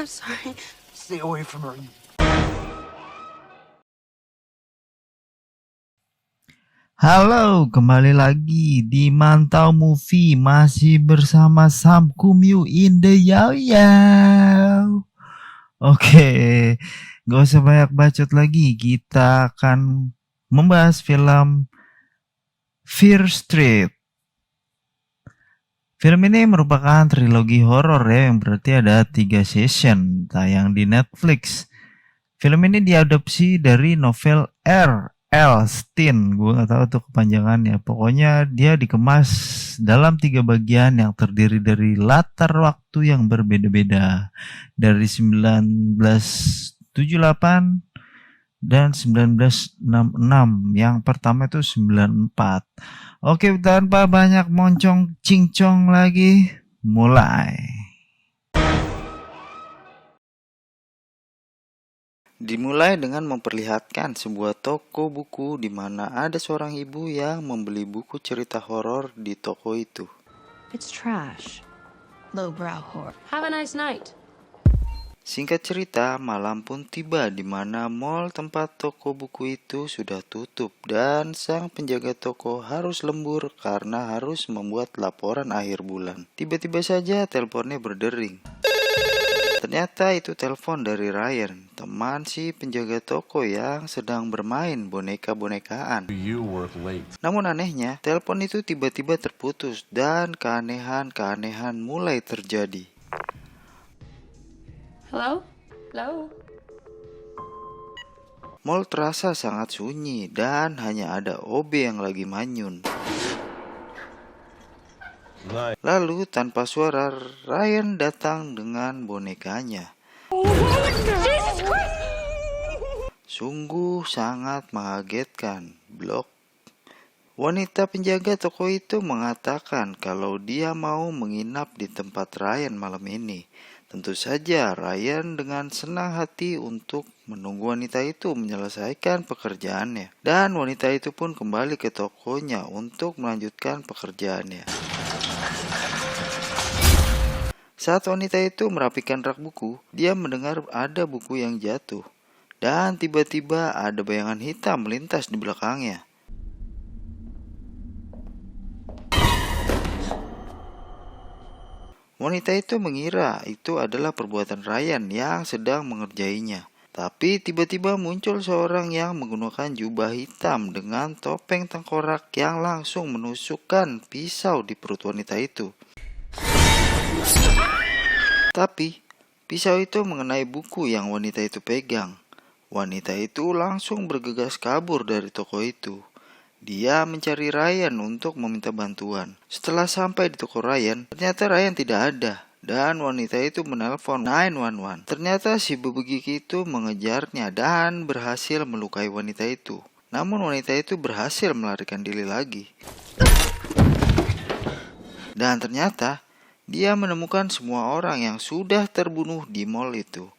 I'm sorry. Stay away from her. Halo, kembali lagi di Mantau Movie, masih bersama Sam Kumyu in the Yao. Oke, gak usah banyak bacot lagi, kita akan membahas film Fear Street. Film ini merupakan trilogi horor ya, yang berarti ada 3 season tayang di Netflix. Film ini diadopsi dari novel R.L. Stine, gue gak tahu tuh kepanjangannya. Pokoknya dia dikemas dalam 3 bagian yang terdiri dari latar waktu yang berbeda-beda. Dari 1978 dan 1966. Yang pertama itu 94. Oke, tanpa banyak moncong cincong lagi, mulai. Dimulai dengan memperlihatkan sebuah toko buku di mana ada seorang ibu yang membeli buku cerita horor di toko itu. It's trash. Lowbrow horror. Have a nice night. Singkat cerita, malam pun tiba di mana mall tempat toko buku itu sudah tutup dan sang penjaga toko harus lembur karena harus membuat laporan akhir bulan. Tiba-tiba saja teleponnya berdering. Ternyata itu telepon dari Ryan, teman si penjaga toko yang sedang bermain boneka-bonekaan. Namun anehnya, telepon itu tiba-tiba terputus dan keanehan-keanehan mulai terjadi. Hello? Hello? Mall terasa sangat sunyi dan hanya ada OB yang lagi manyun. Lalu tanpa suara, Ryan datang dengan bonekanya. Sungguh sangat mengagetkan. Blok. Wanita penjaga toko itu mengatakan kalau dia mau menginap di tempat Ryan malam ini. Tentu saja Ryan dengan senang hati untuk menunggu wanita itu menyelesaikan pekerjaannya. Dan wanita itu pun kembali ke tokonya untuk melanjutkan pekerjaannya. Saat wanita itu merapikan rak buku, dia mendengar ada buku yang jatuh. Dan tiba-tiba ada bayangan hitam melintas di belakangnya. Wanita itu mengira itu adalah perbuatan Ryan yang sedang mengerjainya. Tapi tiba-tiba muncul seorang yang menggunakan jubah hitam dengan topeng tengkorak yang langsung menusukkan pisau di perut wanita itu. Tapi pisau itu mengenai buku yang wanita itu pegang. Wanita itu langsung bergegas kabur dari toko itu. Dia mencari Ryan untuk meminta bantuan. Setelah sampai di toko Ryan, ternyata Ryan tidak ada. Dan wanita itu menelpon 911. Ternyata si bebegik itu mengejarnya dan berhasil melukai wanita itu. Namun wanita itu berhasil melarikan diri lagi. Dan ternyata dia menemukan semua orang yang sudah terbunuh di mall itu.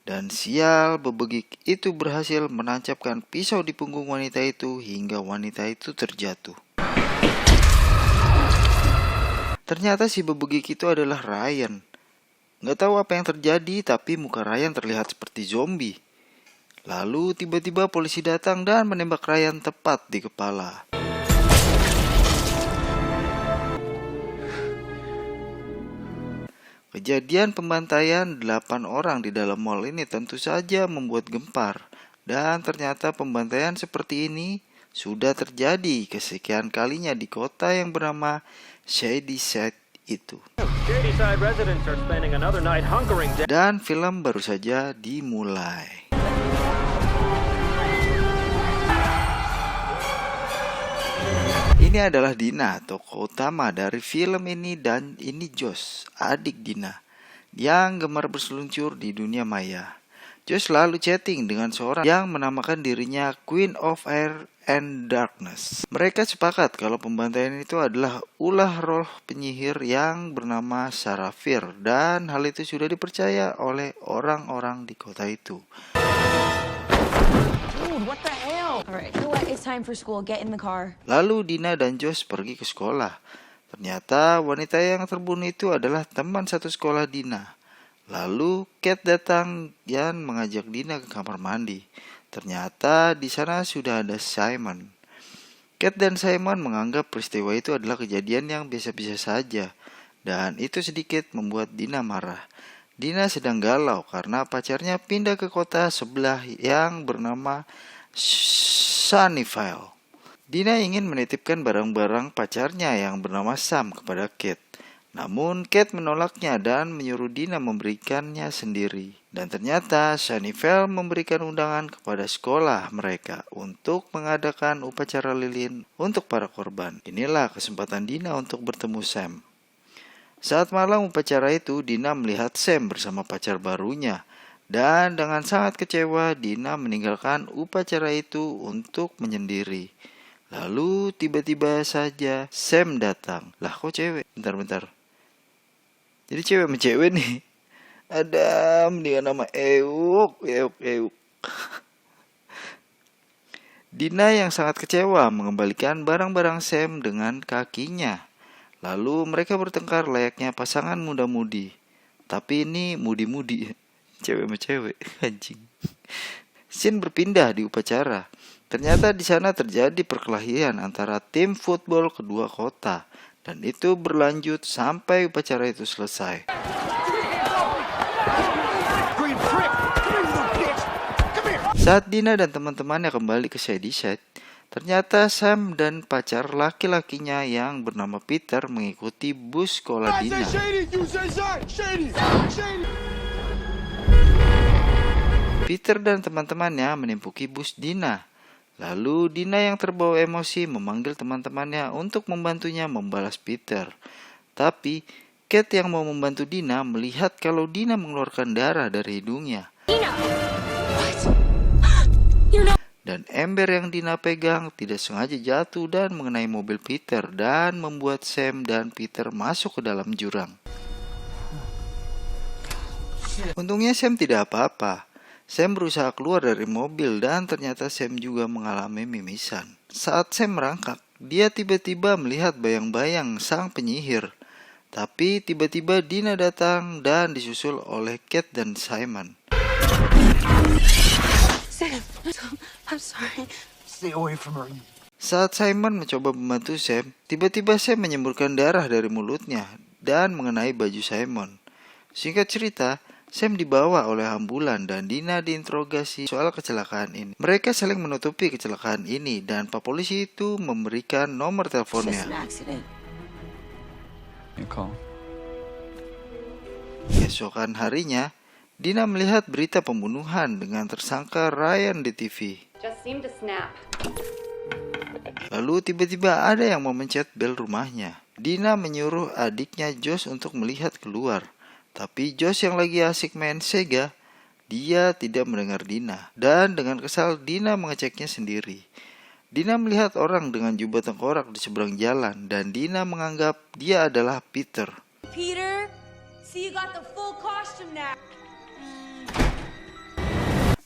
Dan sial, bebegik itu berhasil menancapkan pisau di punggung wanita itu hingga wanita itu terjatuh. Ternyata si bebegik itu adalah Ryan. Gak tahu apa yang terjadi, tapi muka Ryan terlihat seperti zombie. Lalu tiba-tiba polisi datang dan menembak Ryan tepat di kepala. Kejadian pembantaian 8 orang di dalam mall ini tentu saja membuat gempar. Dan ternyata pembantaian seperti ini sudah terjadi kesekian kalinya di kota yang bernama Shadyside itu. Dan film baru saja dimulai. Ini adalah Dina, tokoh utama dari film ini, dan ini Josh, adik Dina, yang gemar berseluncur di dunia maya. Josh selalu chatting dengan seorang yang menamakan dirinya Queen of Air and Darkness. Mereka sepakat kalau pembantaian itu adalah ulah roh penyihir yang bernama Sarafir, dan hal itu sudah dipercaya oleh orang-orang di kota itu. Dude, what the hell? Alright, you know what? It's time for school. Get in the car. Lalu Dina dan Josh pergi ke sekolah. Ternyata wanita yang terbunuh itu adalah teman satu sekolah Dina. Lalu Kate datang dan mengajak Dina ke kamar mandi. Ternyata di sana sudah ada Simon. Kate dan Simon menganggap peristiwa itu adalah kejadian yang biasa-biasa saja. Dan itu sedikit membuat Dina marah. Dina sedang galau karena pacarnya pindah ke kota sebelah yang bernama Sunnyvale. Dina ingin menitipkan barang-barang pacarnya yang bernama Sam kepada Kate. Namun Kate menolaknya dan menyuruh Dina memberikannya sendiri. Dan ternyata Sunnyvale memberikan undangan kepada sekolah mereka untuk mengadakan upacara lilin untuk para korban. Inilah kesempatan Dina untuk bertemu Sam. Saat malam upacara itu, Dina melihat Sam bersama pacar barunya. Dan dengan sangat kecewa, Dina meninggalkan upacara itu untuk menyendiri. Lalu tiba-tiba saja Sam datang. Lah kok cewek? Bentar. Jadi cewek sama cewek nih. Adam dengan nama Euk. Dina yang sangat kecewa mengembalikan barang-barang Sam dengan kakinya. Lalu mereka bertengkar layaknya pasangan muda-mudi. Tapi ini mudi-mudi. Cewek sama cewek. Anjing. Scene berpindah di upacara. Ternyata di sana terjadi perkelahian antara tim football kedua kota. Dan itu berlanjut sampai upacara itu selesai. Saat Dina dan teman-temannya kembali ke Shadyside, ternyata Sam dan pacar laki-lakinya yang bernama Peter mengikuti bus sekolah Dina. Peter dan teman-temannya menimpuki bus Dina. Lalu Dina yang terbawa emosi memanggil teman-temannya untuk membantunya membalas Peter. Tapi Kate yang mau membantu Dina melihat kalau Dina mengeluarkan darah dari hidungnya. Dan ember yang Dina pegang tidak sengaja jatuh dan mengenai mobil Peter dan membuat Sam dan Peter masuk ke dalam jurang. Untungnya Sam tidak apa-apa. Sam berusaha keluar dari mobil dan ternyata Sam juga mengalami mimisan. Saat Sam merangkak, dia tiba-tiba melihat bayang-bayang sang penyihir. Tapi tiba-tiba Dina datang dan disusul oleh Kate dan Simon. Sam, I'm sorry. Stay away from her. Saat Simon mencoba membantu Sam, tiba-tiba Sam menyemburkan darah dari mulutnya dan mengenai baju Simon. Singkat cerita, Sam dibawa oleh ambulan dan Dina diinterogasi soal kecelakaan ini. Mereka saling menutupi kecelakaan ini dan Pak Polisi itu memberikan nomor teleponnya. Keesokan harinya, Dina melihat berita pembunuhan dengan tersangka Ryan di TV. Lalu tiba-tiba ada yang memencet bel rumahnya. Dina menyuruh adiknya Josh untuk melihat keluar. Tapi Josh yang lagi asik main Sega, dia tidak mendengar Dina. Dan dengan kesal Dina mengeceknya sendiri. Dina melihat orang dengan jubah tengkorak di seberang jalan dan Dina menganggap dia adalah Peter. Peter, see you got the full costume now.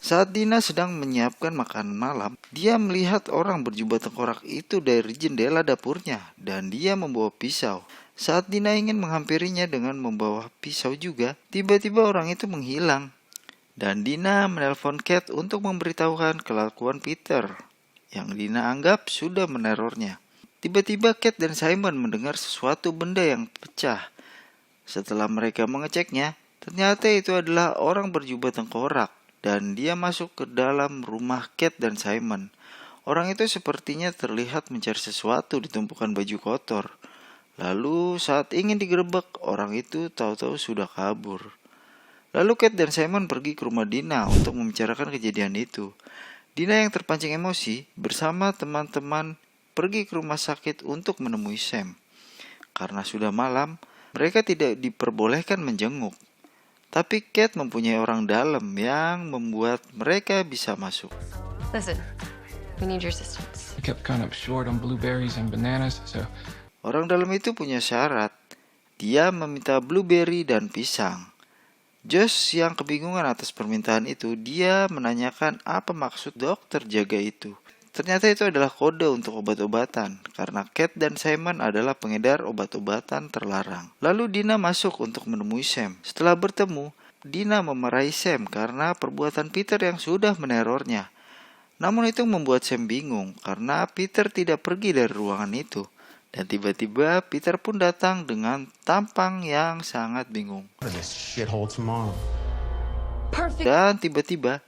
Saat Dina sedang menyiapkan makanan malam, dia melihat orang berjubah tengkorak itu dari jendela dapurnya dan dia membawa pisau. Saat Dina ingin menghampirinya dengan membawa pisau juga, tiba-tiba orang itu menghilang. Dan Dina menelpon Kate untuk memberitahukan kelakuan Peter, yang Dina anggap sudah menerornya. Tiba-tiba Kate dan Simon mendengar sesuatu benda yang pecah. Setelah mereka mengeceknya, ternyata itu adalah orang berjubah tengkorak. Dan dia masuk ke dalam rumah Kate dan Simon. Orang itu sepertinya terlihat mencari sesuatu di tumpukan baju kotor. Lalu saat ingin digerebek, orang itu tahu-tahu sudah kabur. Lalu Kate dan Simon pergi ke rumah Dina untuk membicarakan kejadian itu. Dina yang terpancing emosi bersama teman-teman pergi ke rumah sakit untuk menemui Sam. Karena sudah malam, mereka tidak diperbolehkan menjenguk. Tapi Kate mempunyai orang dalam yang membuat mereka bisa masuk. Listen, we need your assistance. We kept kind of short on blueberries and bananas, so Orang dalam itu punya syarat. Dia meminta blueberry dan pisang. Josh yang kebingungan atas permintaan itu, dia menanyakan apa maksud dokter jaga itu. Ternyata itu adalah kode untuk obat-obatan, karena Kate dan Simon adalah pengedar obat-obatan terlarang. Lalu Dina masuk untuk menemui Sam. Setelah bertemu, Dina memarahi Sam karena perbuatan Peter yang sudah menerornya. Namun itu membuat Sam bingung karena Peter tidak pergi dari ruangan itu. Dan tiba-tiba Peter pun datang dengan tampang yang sangat bingung. Perfect. Dan tiba-tiba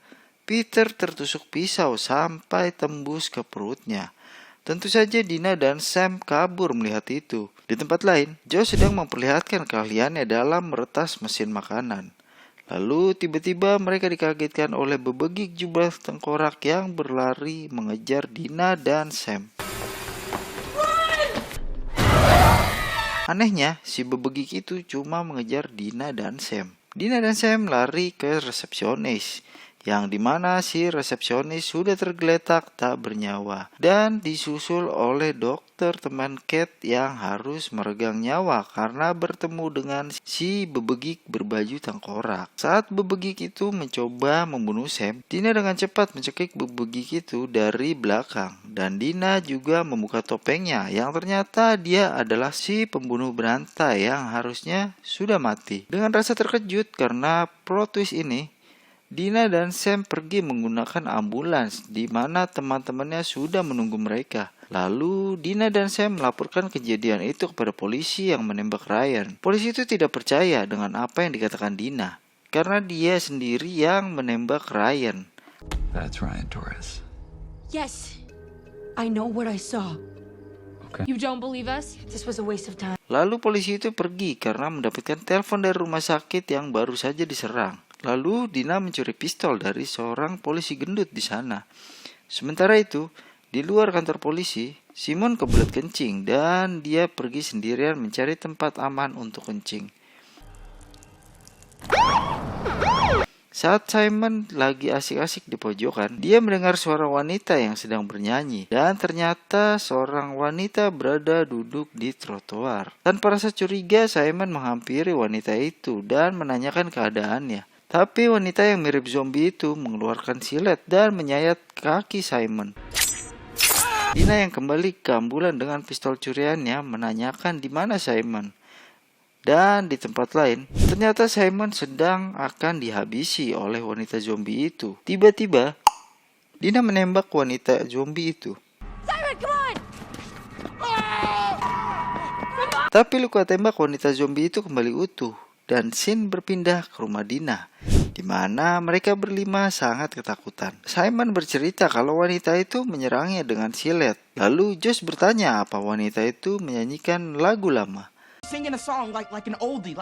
Peter tertusuk pisau sampai tembus ke perutnya. Tentu saja Dina dan Sam kabur melihat itu. Di tempat lain, Joe sedang memperlihatkan keahliannya dalam meretas mesin makanan. Lalu tiba-tiba mereka dikagetkan oleh bebegik jubah tengkorak yang berlari mengejar Dina dan Sam. Anehnya, si bebegik itu cuma mengejar Dina dan Sam. Dina dan Sam lari ke resepsionis, yang dimana si resepsionis sudah tergeletak tak bernyawa dan disusul oleh dokter teman Kate yang harus meregang nyawa karena bertemu dengan si bebegik berbaju tengkorak. Saat bebegik itu mencoba membunuh Sam, Dina dengan cepat mencekik bebegik itu dari belakang dan Dina juga membuka topengnya yang ternyata dia adalah si pembunuh berantai yang harusnya sudah mati. Dengan rasa terkejut karena plot twist ini, Dina dan Sam pergi menggunakan ambulans di mana teman-temannya sudah menunggu mereka. Lalu Dina dan Sam melaporkan kejadian itu kepada polisi yang menembak Ryan. Polisi itu tidak percaya dengan apa yang dikatakan Dina karena dia sendiri yang menembak Ryan. That's Ryan Torres. Yes, I know what I saw. Okay. You don't believe us? This was a waste of time. Lalu polisi itu pergi karena mendapatkan telepon dari rumah sakit yang baru saja diserang. Lalu Dina mencuri pistol dari seorang polisi gendut di sana. Sementara itu, di luar kantor polisi, Simon kebelet kencing dan dia pergi sendirian mencari tempat aman untuk kencing. Saat Simon lagi asik-asik di pojokan, dia mendengar suara wanita yang sedang bernyanyi. Dan ternyata seorang wanita berada duduk di trotoar. Tanpa rasa curiga, Simon menghampiri wanita itu dan menanyakan keadaannya. Tapi wanita yang mirip zombie itu mengeluarkan silet dan menyayat kaki Simon. Dina yang kembali ke ambulan dengan pistol curiannya menanyakan di mana Simon. Dan di tempat lain, ternyata Simon sedang akan dihabisi oleh wanita zombie itu. Tiba-tiba, Dina menembak wanita zombie itu. Simon, come on! Tapi luka tembak wanita zombie itu kembali utuh. Dan scene berpindah ke rumah Dina, di mana mereka berlima sangat ketakutan. Simon bercerita kalau wanita itu menyerangnya dengan silet. Lalu Josh bertanya apa wanita itu menyanyikan lagu lama. Singing a song like an oldie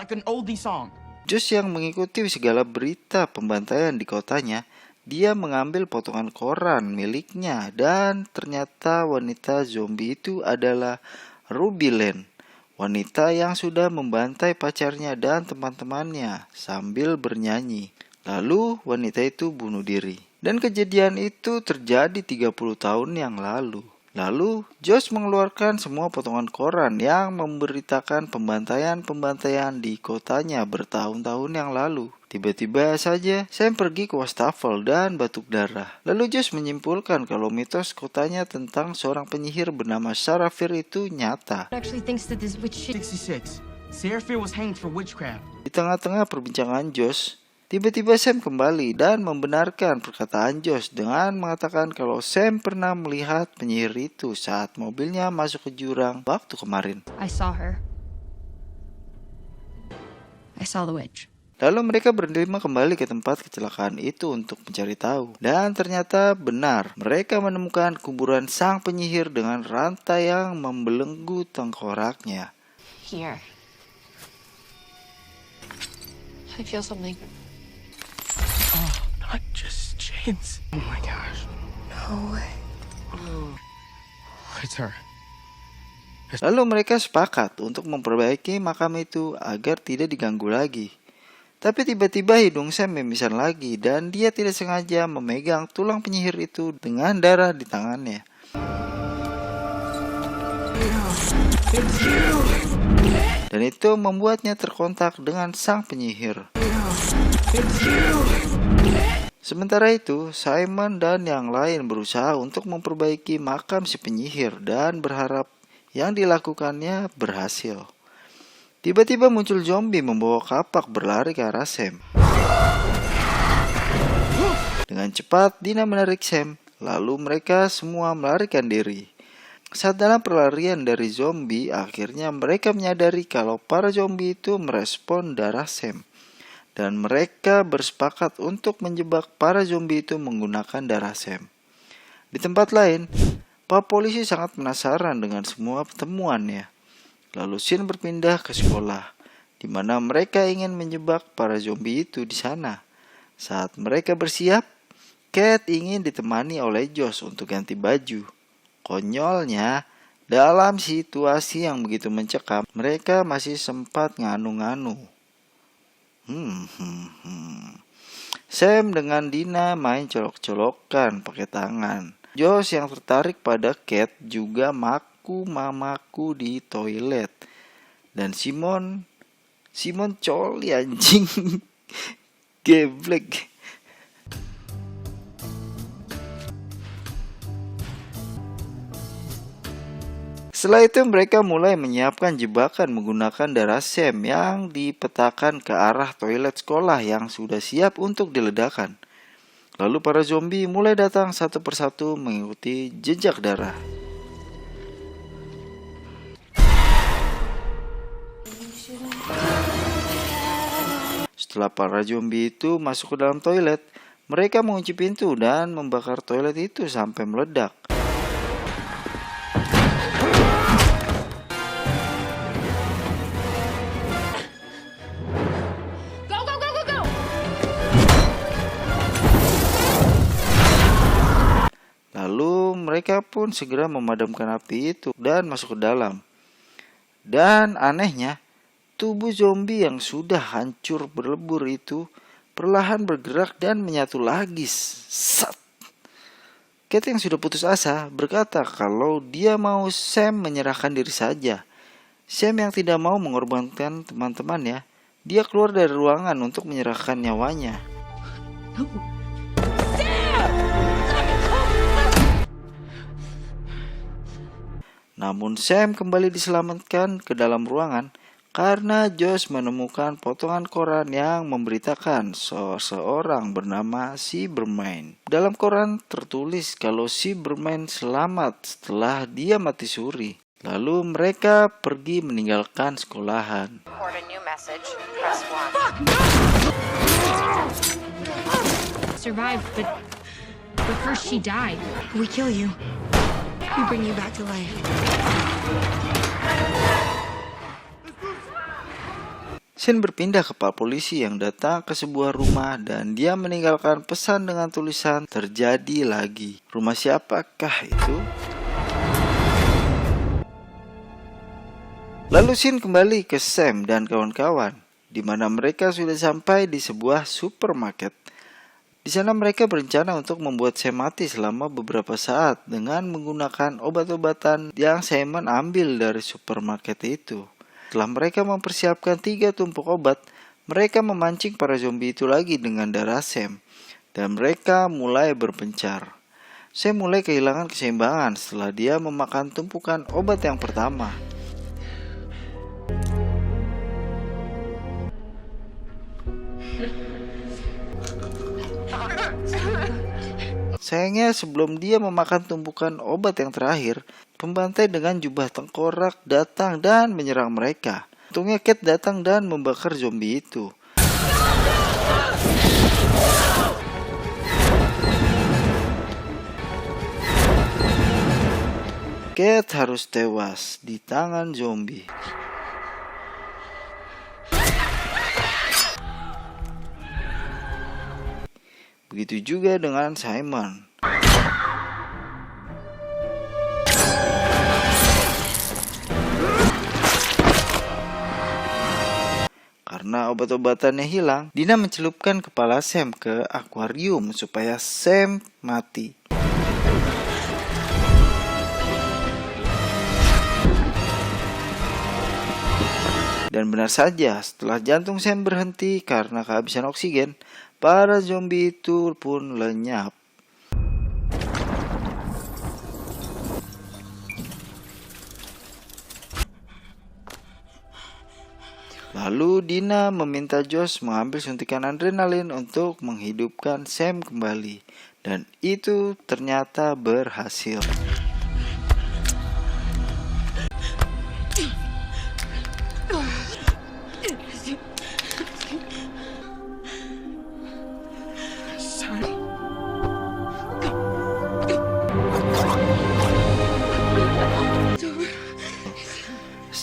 song. Josh yang mengikuti segala berita pembantaian di kotanya, dia mengambil potongan koran miliknya dan ternyata wanita zombie itu adalah Ruby Lane. Wanita yang sudah membantai pacarnya dan teman-temannya sambil bernyanyi. Lalu wanita itu bunuh diri. Dan kejadian itu terjadi 30 tahun yang lalu. Lalu Josh mengeluarkan semua potongan koran yang memberitakan pembantaian-pembantaian di kotanya bertahun-tahun yang lalu. Tiba-tiba saja Sam pergi ke wastafel dan batuk darah. Lalu Josh menyimpulkan kalau mitos kotanya tentang seorang penyihir bernama Sarah Fear itu nyata. Actually thinks that this witch shit. 66. Sarah Fear was hanged for witchcraft. Di tengah-tengah perbincangan Josh, tiba-tiba Sam kembali dan membenarkan perkataan Josh dengan mengatakan kalau Sam pernah melihat penyihir itu saat mobilnya masuk ke jurang waktu kemarin. I saw her. I saw the witch. Lalu mereka berlima kembali ke tempat kecelakaan itu untuk mencari tahu. Dan ternyata benar, mereka menemukan kuburan sang penyihir dengan rantai yang membelenggu tengkoraknya. Here. I feel something. Not just chains. Oh my gosh. No way. It's her. Lalu mereka sepakat untuk memperbaiki makam itu agar tidak diganggu lagi. Tapi tiba-tiba hidung Sam memisan lagi dan dia tidak sengaja memegang tulang penyihir itu dengan darah di tangannya. Dan itu membuatnya terkontak dengan sang penyihir. Sementara itu, Simon dan yang lain berusaha untuk memperbaiki makam si penyihir dan berharap yang dilakukannya berhasil. Tiba-tiba muncul zombie membawa kapak berlari ke arah Sam. Dengan cepat Dina menarik Sam, lalu mereka semua melarikan diri. Saat dalam perlarian dari zombie, akhirnya mereka menyadari kalau para zombie itu merespon darah Sam. Dan mereka bersepakat untuk menjebak para zombie itu menggunakan darah Sam. Di tempat lain, para polisi sangat penasaran dengan semua temuannya. Lalu scene berpindah ke sekolah, di mana mereka ingin menjebak para zombie itu di sana. Saat mereka bersiap, Kate ingin ditemani oleh Josh untuk ganti baju. Konyolnya, dalam situasi yang begitu mencekam, mereka masih sempat nganu-nganu. Sam dengan Dina main colok-colokan pakai tangan. Josh yang tertarik pada Kate juga mamaku di toilet. Dan Simon coli anjing. Geblek. Setelah itu mereka mulai menyiapkan jebakan menggunakan darah Sam yang dipetakan ke arah toilet sekolah yang sudah siap untuk diledakkan. Lalu para zombie mulai datang satu persatu mengikuti jejak darah. Setelah para zombie itu masuk ke dalam toilet, mereka mengunci pintu dan membakar toilet itu sampai meledak. Lalu mereka pun segera memadamkan api itu dan masuk ke dalam. Dan anehnya, tubuh zombie yang sudah hancur berlebur itu perlahan bergerak dan menyatu lagi. Sat. Kate yang sudah putus asa berkata kalau dia mau Sam menyerahkan diri saja. Sam yang tidak mau mengorbankan teman-temannya, dia keluar dari ruangan untuk menyerahkan nyawanya. Namun Sam kembali diselamatkan ke dalam ruangan karena Josh menemukan potongan koran yang memberitakan seseorang bernama Cyberman. Dalam koran tertulis kalau Cyberman selamat setelah dia mati suri. Lalu mereka pergi meninggalkan sekolahan. Survived, but first she died. We kill you. We bring you back to life. Scene berpindah ke pak polisi yang datang ke sebuah rumah dan dia meninggalkan pesan dengan tulisan terjadi lagi. Rumah siapakah itu? Lalu scene kembali ke Sam dan kawan-kawan, di mana mereka sudah sampai di sebuah supermarket. Di sana mereka berencana untuk membuat Sam mati selama beberapa saat dengan menggunakan obat-obatan yang Simon ambil dari supermarket itu. Setelah mereka mempersiapkan 3 tumpuk obat, mereka memancing para zombie itu lagi dengan darah Sam. Dan mereka mulai berpencar. Sam mulai kehilangan keseimbangan setelah dia memakan tumpukan obat yang pertama. Sayangnya sebelum dia memakan tumpukan obat yang terakhir, pembantai dengan jubah tengkorak datang dan menyerang mereka. Untungnya Kate datang dan membakar zombie itu. Kate harus tewas di tangan zombie. Begitu juga dengan Simon. Karena obat-obatannya hilang, Dina mencelupkan kepala Sam ke akuarium supaya Sam mati. Dan benar saja, setelah jantung Sam berhenti karena kehabisan oksigen, para zombie itu pun lenyap. Lalu Dina meminta Josh mengambil suntikan adrenalin untuk menghidupkan Sam kembali. Dan itu ternyata berhasil.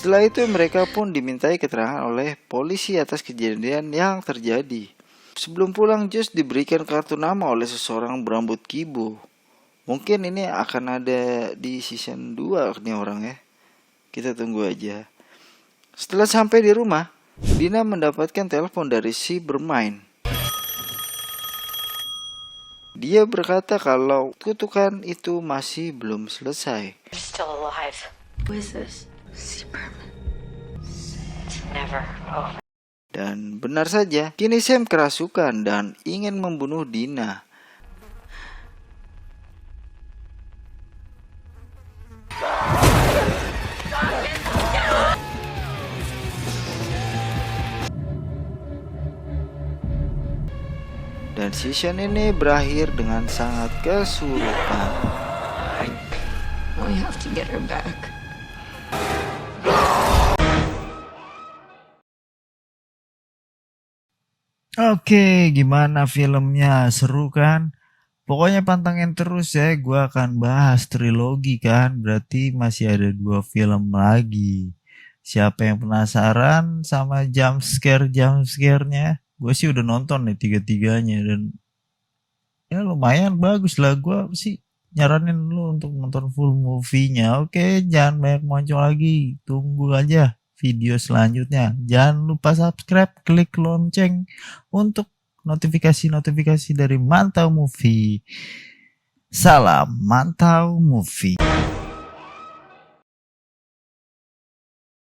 Setelah itu mereka pun dimintai keterangan oleh polisi atas kejadian yang terjadi. Sebelum pulang Josh diberikan kartu nama oleh seseorang berambut kibo. Mungkin ini akan ada di season 2 nih orang ya. Kita tunggu aja. Setelah sampai di rumah, Dina mendapatkan telepon dari si bermain. Dia berkata kalau kutukan itu masih belum selesai. Still alive. Who is this? Superman. It's never over. Dan benar saja, kini Sam kerasukan dan ingin membunuh Dina. Dan season ini berakhir dengan sangat kesulitan. We have to get her back. Oke, gimana filmnya? Seru kan? Pokoknya pantengin terus ya, gue akan bahas trilogi kan, berarti masih ada 2 film lagi. Siapa yang penasaran sama jump scare-nya? Gue sih udah nonton nih 3-3-nya dan ya lumayan bagus lah. Gue sih nyaranin lu untuk nonton full movie-nya. Oke, jangan banyak muncul lagi, tunggu aja video selanjutnya. Jangan lupa subscribe, klik lonceng untuk notifikasi-notifikasi dari Mantau Movie. Salam Mantau Movie.